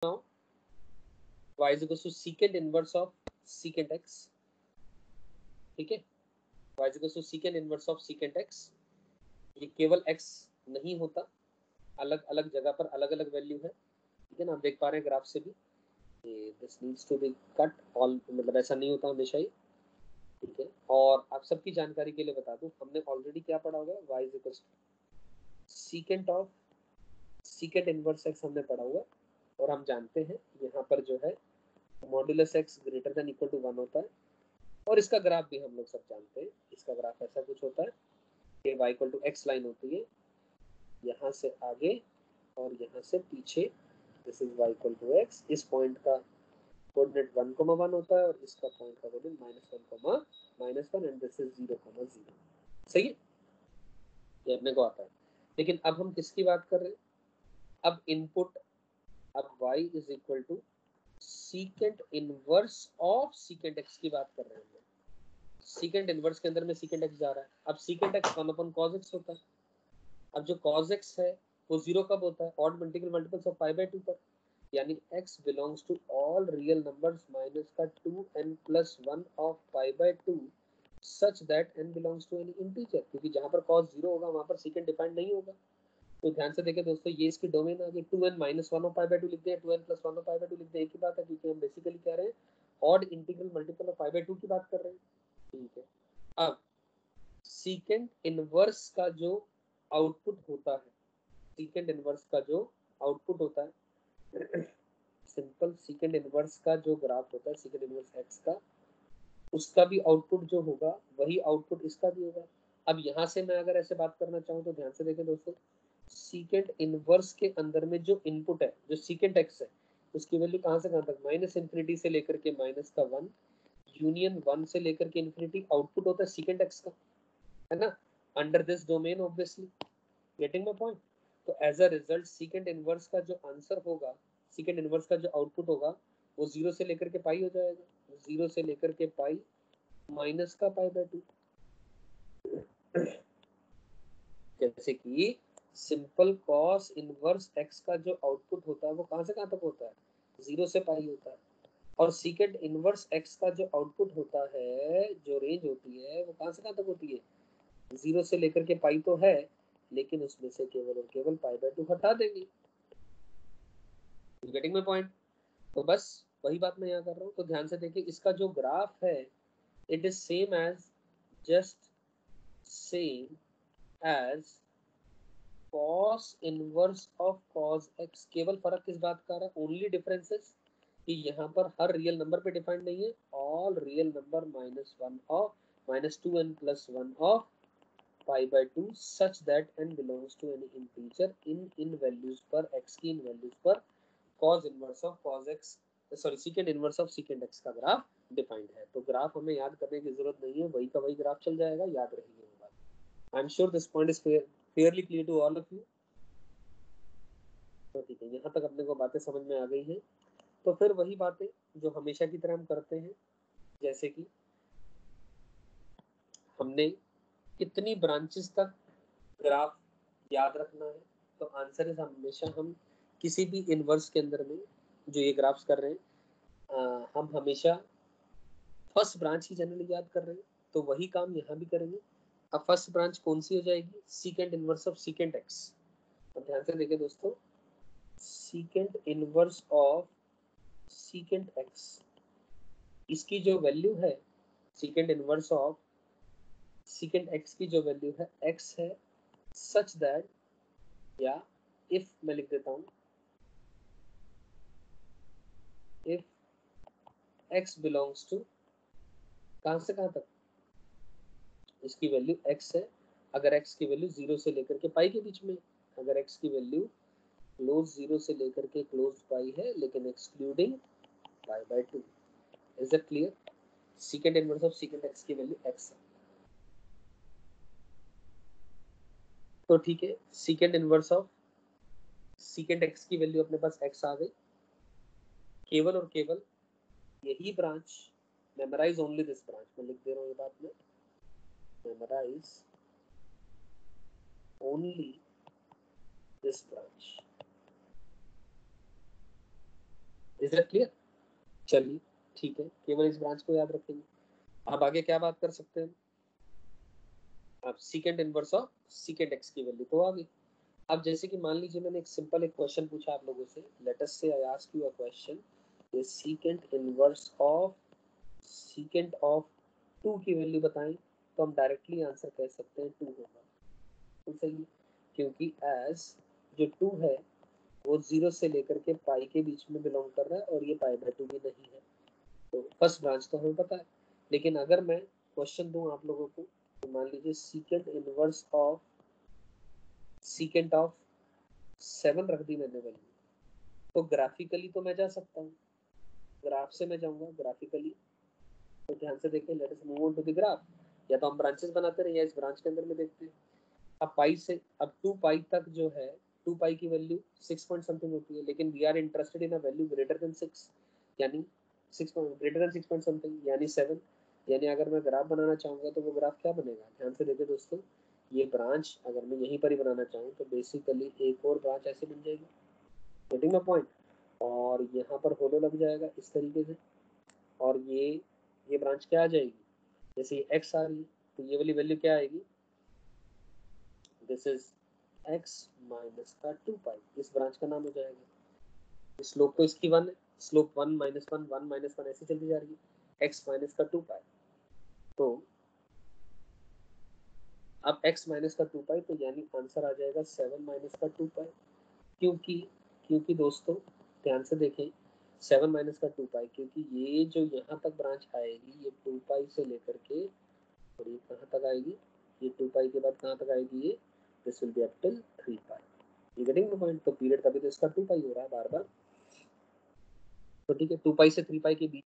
Now y is equal to secant inverse of secant x, ठीक है, y is equal to secant inverse of secant x। ये केवल x नहीं होता, अलग अलग जगह पर अलग अलग वैल्यू है, ठीक है ना, आप देख पा रहे हैं ग्राफ से भी। This needs to be cut all, मतलब ऐसा नहीं होता हमेशा ही, ठीक है। और आप सबकी जानकारी के लिए बता दूं, हमने ऑलरेडी क्या पढ़ा हुआ है, y is equal to secant of secant inverse x हमने पढ़ा हुआ है, और हम जानते हैं यहाँ पर जो है modulus x greater than equal to 1 होता है, और इसका ग्राफ भी हम लोग सब जानते हैं। इसका ग्राफ ऐसा कुछ होता है कि y equal to x line होती है, यहाँ से आगे और यहाँ से पीछे, this is y equal to x। इस पॉइंट का कोऑर्डिनेट 1,1 होता है, और इसका पॉइंट का कोऑर्डिनेट -1,-1, एंड दिस इज 0,0। सही है, ये अपने को आता है। लेकिन अब हम किसकी बात कर रहे हैं, अब इनपुट, अब y is equal to secant inverse of secant x की बात कर रहे हैं। सीकेंट इनवर्स के अंदर में सीकेंट x जा रहा है, अब सीकेंट x 1/cos x होता है। अब जो cos x है वो 0 कब होता है, ऑड मल्टीपल्स ऑफ π/2 पर, यानी x belongs to all real numbers minus का 2n+1 of π/2 such that n belongs to any integer, क्योंकि जहां पर cos 0 होगा वहां पर सीकेंट डिफाइंड नहीं होगा। तो ध्यान से देखें दोस्तों, ये इसकी डोमेन आ गई, 2n-1 ऑफ π/2 लिख दें, 2n+1 ऑफ π/2 लिख दें, एक ही बात है, क्योंकि हम बेसिकली कह रहे हैं ऑड इंटीग्रल मल्टीपल ऑफ π/2 की बात कर रहे हैं, ठीक है। अब सीकेंट इनवर्स का जो आउटपुट होता है, सीकेंट इनवर्स का जो आउटपुट होता है, सिंपल सीकेंट इनवर्स का जो ग्राफ होता है सीकेंट इनवर्स x का, उसका भी आउटपुट जो होगा वही आउटपुट इसका भी होगा। अब यहाँ से मैं अगर ऐसे बात करना चाहूँ तो ध्यान से देखें दोस्तों, सीकेंट इनवर्स के अंदर में जो इनपुट है, जो सीकेंट x है, उसकी वैल्यू कहाँ से कहाँ तक, -∞ से लेकर के -1 यूनियन 1 से लेकर के इन्फिनिटी आउटपुट होता है सीकेंट x का, है ना, under this domain obviously, getting my point. तो as a result secant inverse का जो आंसर होगा, सीकेंट इनवर्स का जो आउटपुट होगा वो 0 से लेकर के पाई हो जाएगा, 0 से लेकर के पाई माइनस का π/2, जैसे कि सिंपल कॉस इनवर्स x का जो आउटपुट होता है वो कहाँ से कहाँ तक होता है, 0 से पाई होता है, और सीकेंट इनवर्स x का जो आउटपुट होता है, जो रेंज होती है वो कहाँ से कहाँ तक होती है, 0 से लेकर के पाई तो है, लेकिन उसमें से केवल और केवल π/2 हटा देंगे, गेटिंग माय पॉइंट। तो बस वही बात मैं यहाँ कर रहा हूँ। तो ध्यान से देखिए, इसका जो ग्राफ है it is same as, just same as cos inverse of cos x। केवल फर्क किस बात का आ रहा है, ओनली डिफरेंसेस कि यहाँ पर हर रियल नंबर पे डिफाइंड नहीं है, all real number -1 of -2n+1 of π/2 such that n belongs to any integer इन वैल्यूज पर, x की इन वैल्यूज पर cos inverse of cos x, sorry secant inverse of secant x का ग्राफ डिफाइंड है। तो ग्राफ हमें याद करने की जरूरत नहीं है, वही का वही ग्राफ चल जाएगा, याद रहेगी वो बात। I am sure this point is fairly clear to all of you. तो ठीक है, यहाँ तक अपने को बातें समझ में आ गई हैं। तो फिर वही बातें जो हमेशा की तरह हम करते हैं, जैसे कि हमने कितनी ब्रांचेस तक ग्राफ याद रखना है, तो आंसर इज हमेशा हम किसी भी इनवर्स के अंदर में जो ये ग्राफ्स कर रहे हैं, हम हमेशा फर्स्ट ब्रांच ही जनरली याद कर रहे हैं, तो वही काम यहाँ भी करेंगे। अब फर्स्ट ब्रांच कौन सी हो जाएगी, secant inverse of secant x। अब ध्यान से देखिए दोस्तों, secant inverse of secant x, इसकी जो वैल्यू है, secant inverse of secant x की जो वैल्यू है x है, सच दैट, या इफ मैं लिख देता हूं, इफ x बिलोंग्स टू, कहां से कहां तक, इसकी वैल्यू x है, अगर x की वैल्यू 0 से लेकर के पाई के बीच में, अगर x की वैल्यू क्लोज 0 से लेकर के क्लोज पाई है, लेकिन excluding π/2, is it clear. Secant inverse of secant x की वैल्यू x है, तो ठीक है, secant inverse of secant x की वैल्यू अपने पास x आ गई, केवल और केवल यही branch, memorise only this branch, मैं लिख दे रहा हूँ ये बात में, memorise only this branch, is it clear? चलिए ठीक है, केवल इस ब्रांच को याद रखेंगे। अब आगे क्या बात कर सकते हैं? अब सीकेंड इनवर्स ऑफ सीकेंड एक्स की वैल्यू तो आ गई। अब जैसे कि मान लीजिए मैंने एक सिंपल एक क्वेश्चन पूछा आप लोगों से, let us say I ask you a question, ये secant inverse of secant of 2 की वैल्यू बताएं, तो हम डायरेक्टली आंसर कह सकते हैं 2 होगा। तो सही, क्योंकि एज जो 2 है वो 0 से लेकर के पाई के बीच में बिलोंग कर रहा है और ये पाई बाय 2 भी नहीं है, तो फर्स्ट ब्रांच तो हमें पता है। लेकिन अगर मैं क्वेश्चन दूं आप लोगों को, तो मान लीजिए सीकेंड इनवर्स ऑफ सीकेंड ऑफ 7 रख दी मैंने वैल्यू, तो ग्राफिकली तो मैं जा सकता हूँ, ग्राफ से मैं जाऊंगा ग्राफिकली। तो ध्यान से देखें, let us move on to the graph. या तो हम ब्रांचेस बनाते रहे या इस ब्रांच के अंदर में देखते हैं। अब पाई से अब 2 पाई तक जो है, 2 पाई की वैल्यू 6 पॉइंट समथिंग होती है, लेकिन we are interested in a value greater than 6, यानी 6 point greater than 6 point something यानी 7। यानी अगर मैं ग्राफ बनाना चाहूँगा तो वो ग्राफ क्या बनेगा? ध्यान से देखिए दोस्तों, ये ब्रांच अगर मैं यहीं पर ही बनाना चाहूँ तो बेसिकली एक और ब्रांच ऐसे बन जाएगी, गेटिंग माय पॉइंट, और यहाँ पर होलो लग जाएगा इस तरीके से, और ये ब्रांच क्या आ जाएगी? जैसे ये एक्स आ रही है तो ये वाली वैल्यू क्या आएगी? दिस इज x माइनस का 2 पाई, इस ब्रांच का नाम हो जाएगा। स्लोप तो इसकी 1 है, स्लोप 1 माइनस 1 1 माइनस 1 ऐसे चलती जा रही है, x माइनस का 2 पाई। तो अब x माइनस का 2 पाई, तो यानी आंसर आ जाएगा 7 माइनस का 2 पाई। क्योंकि क्योंकि दोस्तों ध्यान से देखें, 7 माइनस का 2 पाई, क्योंकि ये जो यहाँ तक ब्रांच आएगी ये 2 पाई से लेकर के, और ये कहाँ तक आएगी? ये 2 पाई के बाद कहाँ तक आएगी? ये this will be up till 3 पाई। ये गेटिंग द पॉइंट? तो पीरियड तभी तो इसका 2 पाई हो रहा है बार बार। तो ठीक है, 2 पाई से 3 पाई के बीच